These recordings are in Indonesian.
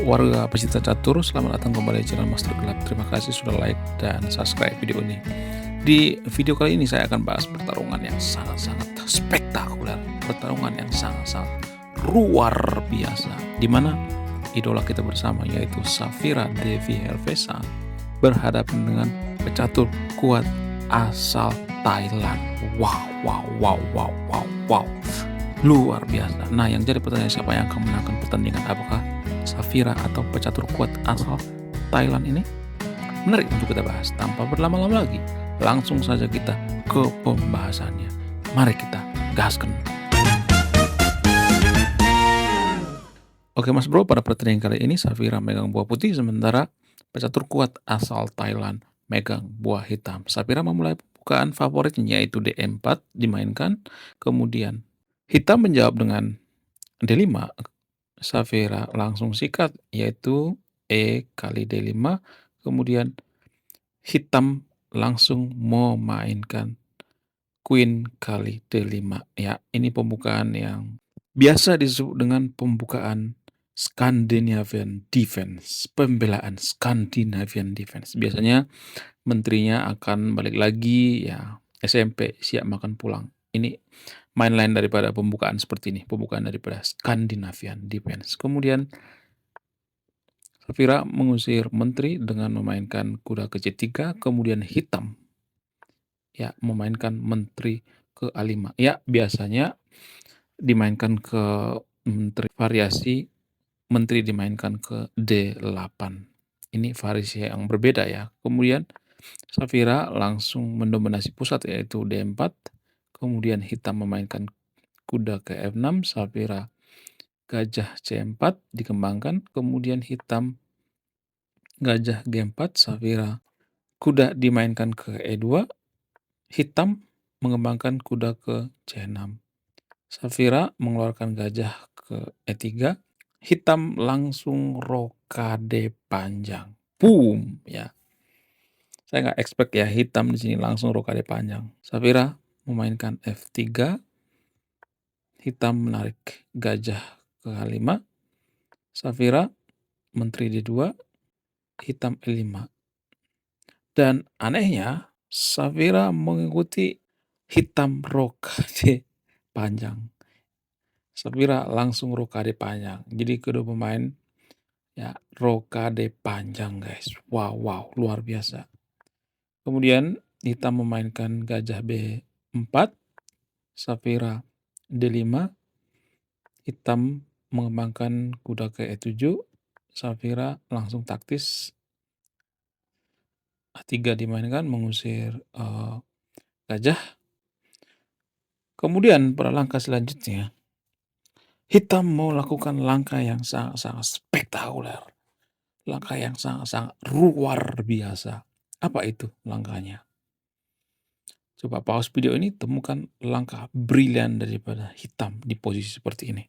warga pecinta catur, selamat datang kembali di channel Master Gelap. Terima kasih sudah like dan subscribe video ini. Di video kali ini saya akan bahas pertarungan yang sangat-sangat spektakuler, pertarungan yang sangat-sangat luar biasa, di mana idola kita bersama yaitu Safira Devi Hervesa berhadapan dengan pecatur kuat asal Thailand. Wow. Luar biasa. Nah, yang jadi pertanyaan, siapa yang akan menangkan pertandingan? Apakah Safira atau pecatur kuat asal Thailand ini? Menarik untuk kita bahas. Tanpa berlama-lama lagi, langsung saja kita ke pembahasannya. Mari kita gaskan. Oke Mas Bro, pada pertandingan kali ini Safira megang buah putih, sementara pecatur kuat asal Thailand megang buah hitam. Safira memulai pembukaan favoritnya yaitu D4 dimainkan, kemudian hitam menjawab dengan D5, Safira langsung sikat yaitu E kali D5, kemudian hitam langsung memainkan Queen kali D5. Ya, ini pembukaan yang biasa disebut dengan pembukaan Scandinavian Defense, pembelaan Scandinavian Defense. Biasanya menterinya akan balik lagi, ya SMP siap makan pulang. Ini main lain daripada pembukaan seperti ini, pembukaan daripada Scandinavian Defense. Kemudian Safira mengusir menteri dengan memainkan kuda ke C3, kemudian hitam ya memainkan menteri ke A5. Ya, biasanya dimainkan ke menteri, variasi menteri dimainkan ke D8. Ini variasi yang berbeda ya. Kemudian Safira langsung mendominasi pusat yaitu D4, kemudian hitam memainkan kuda ke F6, Safira gajah C4 dikembangkan, kemudian hitam gajah G4, Safira kuda dimainkan ke E2, hitam mengembangkan kuda ke C6. Safira mengeluarkan gajah ke E3, hitam langsung rokade panjang. Boom, ya. Saya nggak expect ya hitam di sini langsung rokade panjang. Safira memainkan F3, hitam menarik gajah ke H5, Safira menteri D2, hitam E5. Dan anehnya Safira mengikuti hitam rokade panjang. Safira langsung rokade panjang. Jadi kedua pemain ya rokade panjang guys. Wow, luar biasa. Kemudian hitam memainkan gajah B4, Safira D5, hitam mengembangkan kuda ke E7, Safira langsung taktis A3 dimainkan mengusir gajah. Kemudian pada langkah selanjutnya hitam mau lakukan langkah yang sangat-sangat spektakuler, langkah yang sangat-sangat luar biasa. Apa itu langkahnya? Coba pause video ini, temukan langkah brilian daripada hitam di posisi seperti ini.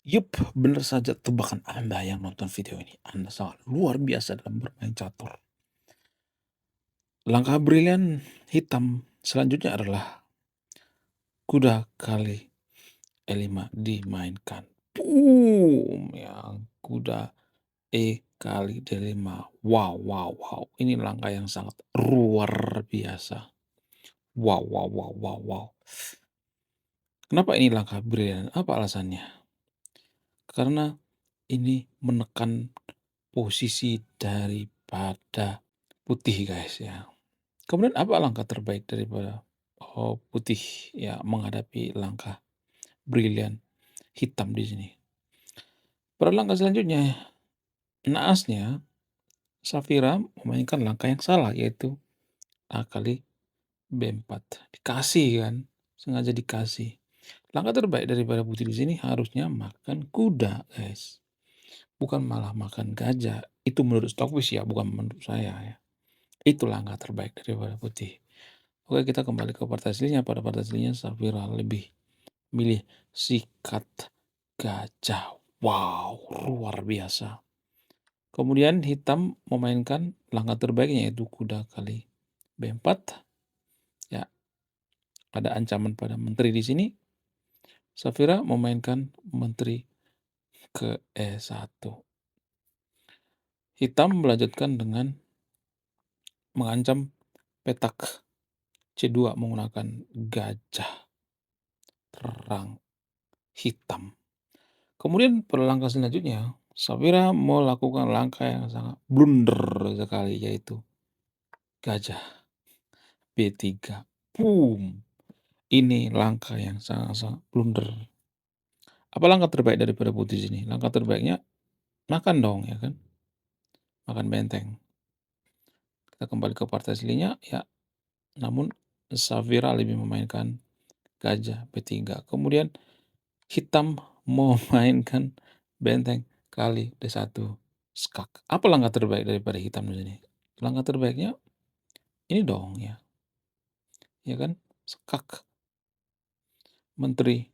Yup, benar saja tebakan Anda yang nonton video ini. Anda sangat luar biasa dalam bermain catur. Langkah brilian hitam selanjutnya adalah kuda kali E5 dimainkan. Boom, ya kuda E kali D5. Wow. Ini langkah yang sangat luar biasa. Wow. Kenapa ini langkah brilian? Apa alasannya? Karena ini menekan posisi daripada putih guys ya. Kemudian apa langkah terbaik daripada putih ya menghadapi langkah brilian hitam di sini? Pada langkah selanjutnya, naasnya Safira memainkan langkah yang salah yaitu A kali B4. Dikasih kan, sengaja dikasih. Langkah terbaik daripada putih di sini harusnya makan kuda, guys. Bukan malah makan gajah. Itu menurut Stockfish ya, bukan menurut saya ya. Itu langkah terbaik daripada putih. Oke, kita kembali ke partai aslinya. Pada partai aslinya Safira lebih milih sikat gajah. Wow, luar biasa. Kemudian hitam memainkan langkah terbaiknya yaitu kuda kali B4. Ya, ada ancaman pada menteri di sini. Safira memainkan menteri ke E1. Hitam melanjutkan dengan mengancam petak C2 menggunakan gajah terang hitam. Kemudian pada langkah selanjutnya, Safira melakukan langkah yang sangat blunder sekali, yaitu gajah B3. Boom! Ini langkah yang sangat-sangat blunder. Apa langkah terbaik daripada putih sini? Langkah terbaiknya makan dong, ya kan? Makan benteng. Kita kembali ke partai aslinya, ya. Namun Safira lebih memainkan gajah B3. Kemudian hitam memainkan benteng kali D1 skak. Apa langkah terbaik daripada hitam di sini? Langkah terbaiknya ini dong, ya. Ya kan? Skak. Menteri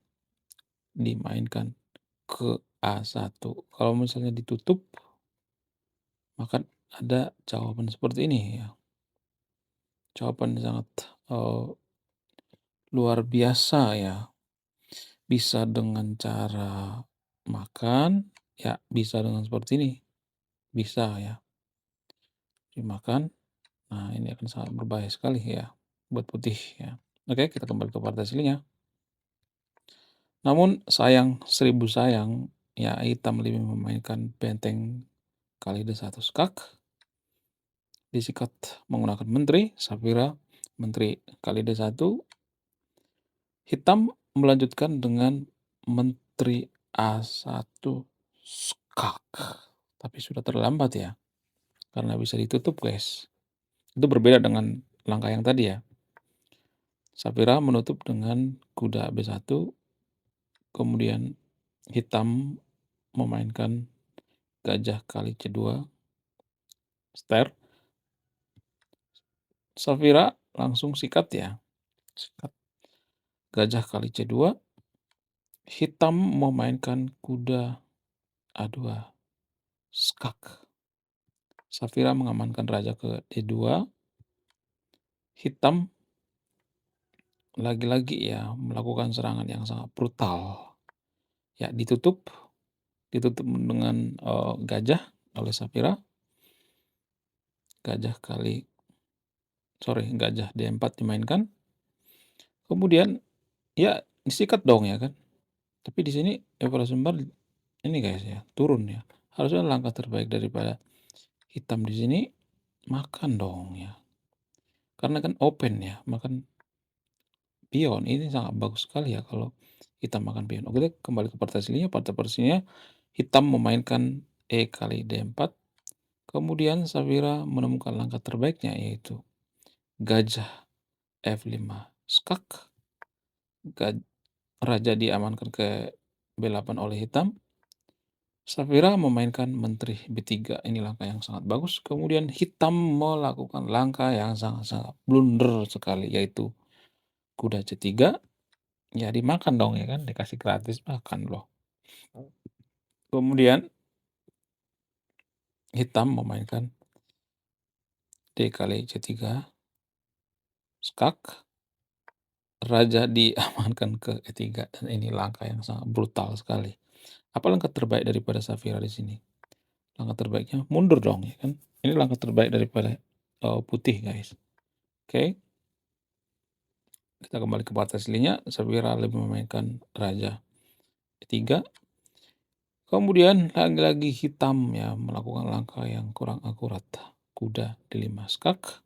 dimainkan ke A1. Kalau misalnya ditutup, maka ada jawaban seperti ini, ya. Jawaban sangat luar biasa, ya. Bisa dengan cara makan, ya bisa dengan seperti ini. Bisa, ya. Dimakan. Nah, ini akan sangat berbahaya sekali, ya, buat putih, ya. Oke, kita kembali ke partai aslinya. Namun sayang, seribu sayang, ya hitam lebih memainkan benteng kali D1 skak. Disikat menggunakan menteri, Safira menteri kali D1. Hitam melanjutkan dengan menteri A1 skak. Tapi sudah terlambat, ya, karena bisa ditutup, guys. Itu berbeda dengan langkah yang tadi, ya. Safira menutup dengan kuda B1, kemudian hitam memainkan gajah kali C2, ster. Safira langsung sikat, ya. Sikat gajah kali C2. Hitam memainkan kuda A2 skak. Safira mengamankan raja ke D2. Hitam lagi-lagi, ya, melakukan serangan yang sangat brutal. Ya, ditutup dengan gajah oleh Safira. Gajah D4 dimainkan. Kemudian, ya, disikat dong, ya kan. Tapi di sini evaluasi sumber ini, guys, ya, turun, ya. Harusnya langkah terbaik daripada hitam di sini makan dong, ya. Karena kan open, ya, makan pion. Ini sangat bagus sekali, ya, kalau hitam makan pion. Oke, kita kembali ke partai aslinya. Partai aslinya hitam memainkan E kali D4. Kemudian Safira menemukan langkah terbaiknya, yaitu gajah F5 skak. Raja diamankan ke B8 oleh hitam. Safira memainkan menteri B3. Ini langkah yang sangat bagus. Kemudian hitam melakukan langkah yang sangat-sangat blunder sekali, yaitu kuda C3. Ya, dimakan dong, ya kan, dikasih gratis makan loh. Kemudian hitam memainkan D kali C3 skak. Raja diamankan ke E3, dan ini langkah yang sangat brutal sekali. Apa langkah terbaik daripada Safira di sini? Langkah terbaiknya mundur dong, ya kan? Ini langkah terbaik daripada putih, guys. Oke. Kita kembali ke partai aslinya. Safira lebih memainkan raja E3. Kemudian lagi-lagi hitam, ya, melakukan langkah yang kurang akurat. Kuda D5 skak.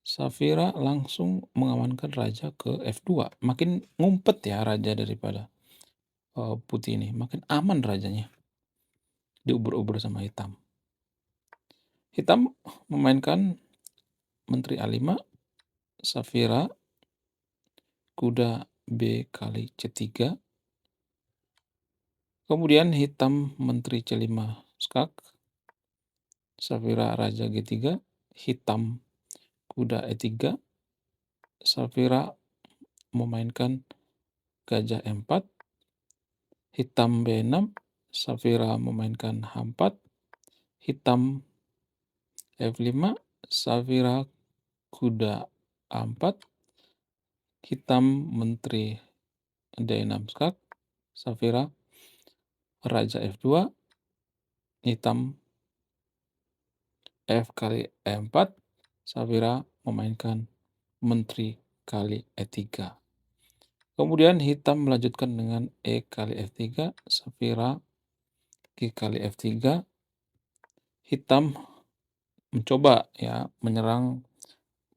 Safira langsung mengamankan raja ke F2. Makin ngumpet, ya, raja daripada putih ini. Makin aman rajanya. Diubur-ubur sama hitam. Hitam memainkan menteri A5. Safira kuda B kali C3. Kemudian hitam menteri C5 skak. Safira raja G3. Hitam kuda E3. Safira memainkan gajah E4, hitam B6, Safira memainkan H4, hitam F5, Safira kuda A4, hitam menteri D6 skak, Safira raja F2, hitam F kali E4, Safira memainkan menteri kali E3. Kemudian hitam melanjutkan dengan E kali F3, Safira G kali F3, hitam mencoba ya menyerang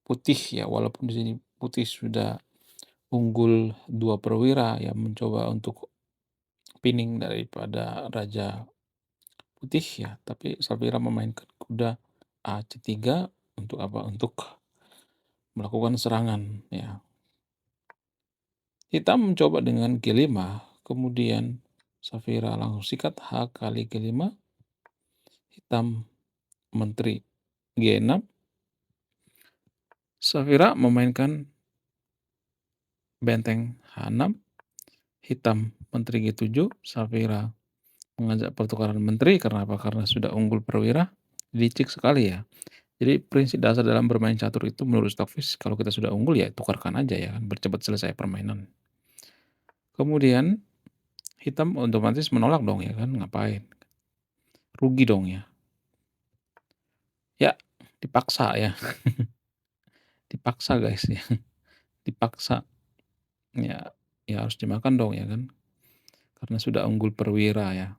putih ya, walaupun di sini putih sudah unggul 2 perwira ya, mencoba untuk pinning daripada raja putih ya, tapi Safira memainkan kuda A-C3 untuk apa? Untuk melakukan serangan ya. Hitam mencoba dengan G5, kemudian Safira langsung sikat H kali G5, hitam menteri G6, Safira memainkan benteng H6, hitam menteri G7, Safira mengajak pertukaran menteri. Karena apa? Karena sudah unggul perwira, licik sekali ya. Jadi prinsip dasar dalam bermain catur itu menurut Stockfish, kalau kita sudah unggul ya tukarkan aja ya kan, bercepat selesai permainan. Kemudian hitam otomatis menolak dong ya kan, ngapain? Rugi dong ya. Ya, dipaksa ya. Dipaksa guys ya. Dipaksa. Ya harus dimakan dong ya kan. Karena sudah unggul perwira ya.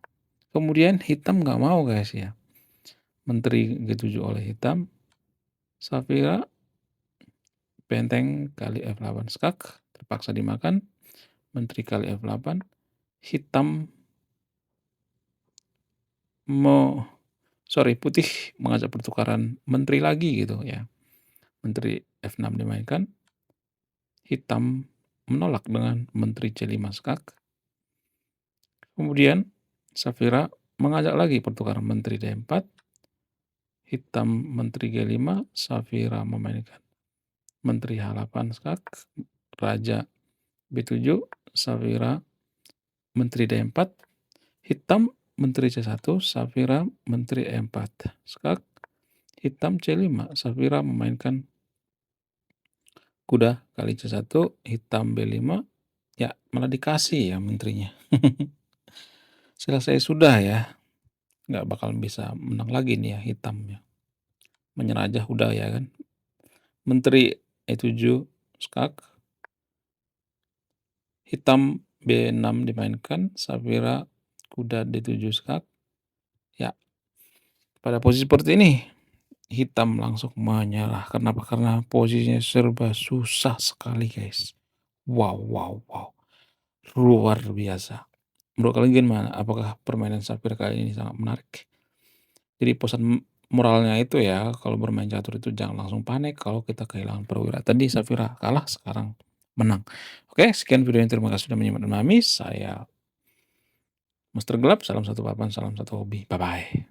Kemudian hitam nggak mau guys ya. Menteri G7 oleh hitam. Safira benteng kali F8 skak, terpaksa dimakan. Menteri kali F8. Hitam putih mengajak pertukaran menteri lagi gitu ya. Menteri F6 dimainkan. Hitam menolak dengan menteri C5 skak. Kemudian Safira mengajak lagi pertukaran menteri D4. Hitam menteri G5, Safira memainkan menteri H8 skak, raja B7, Safira menteri D4, hitam menteri C1, Safira menteri E4 skak, hitam C5, Safira memainkan kuda kali C1, hitam B5, ya malah dikasih ya menterinya. Selesai sudah ya, nggak bakal bisa menang lagi nih ya hitamnya. Menyerah aja udah ya kan. Menteri E7 skak, hitam B6 dimainkan, Safira kuda D7 skak. Ya, pada posisi seperti ini hitam langsung menyerah. Kenapa? Karena posisinya serba susah sekali guys. Wow. Luar biasa. Menurut kalian gimana? Apakah permainan Safira kali ini sangat menarik? Jadi pesan moralnya itu ya, kalau bermain catur itu jangan langsung panik kalau kita kehilangan perwira. Tadi Safira kalah, sekarang menang. Oke, sekian videonya. Terima kasih sudah menyimak dan memahami. Saya Master Gelap, salam satu papan, salam satu hobi. Bye-bye.